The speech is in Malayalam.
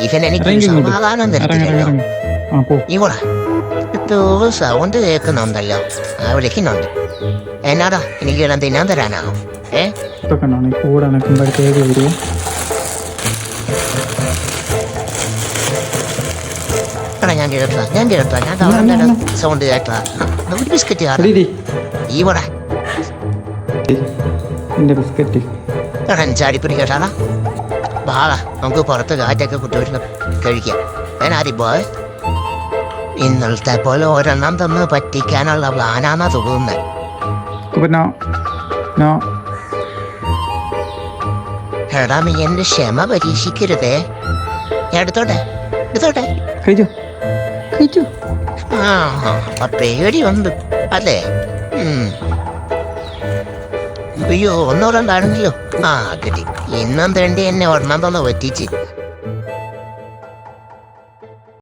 ഇവനെനിക്ക് സമാധാനം തരത്തില്ലല്ലോ. ഇവളാ എന്തോ സൗണ്ട് കേൾക്കുന്നുണ്ടല്ലോ, ആ വിളിക്കുന്നുണ്ട്. എന്നാടാ എനിക്ക് ഇടം തിന്നാൻ തരാനാണോ? കൂടെ നിൽക്കുമ്പോഴത്തേക്ക് വരിക. എടാ ഞാൻ കേട്ടാ സൗണ്ട് കേട്ടാ. ഒരു ബിസ്ക്കറ്റ് ഈവടാ ബിസ്ക്കറ്റ് ചാടിപ്പിടി കേട്ടാടാ. ബാളാ നമുക്ക് പുറത്ത് കാറ്റൊക്കെ കൊണ്ടുവരുന്ന കഴിക്കാം. ഞാനാദ്യം പോയി ഇന്നലത്തെ പോലെ ഒരെണ്ണം തന്ന് പറ്റിക്കാനുള്ള പ്ലാനാന്നാ തോന്നുന്നത്. എടാ നീ എന്റെ ക്ഷമ പരീക്ഷിക്കരുതേ. ഞാൻ എടുത്തോട്ടെ. ആ പേടി ഉണ്ട് അല്ലേ? അയ്യോ ഒന്നോ രണ്ടാണെങ്കിലോ. ആ കിട്ടി. ഇന്നും തേണ്ടി എന്നെ ഒരെണ്ണം തന്ന് പറ്റിച്ച്.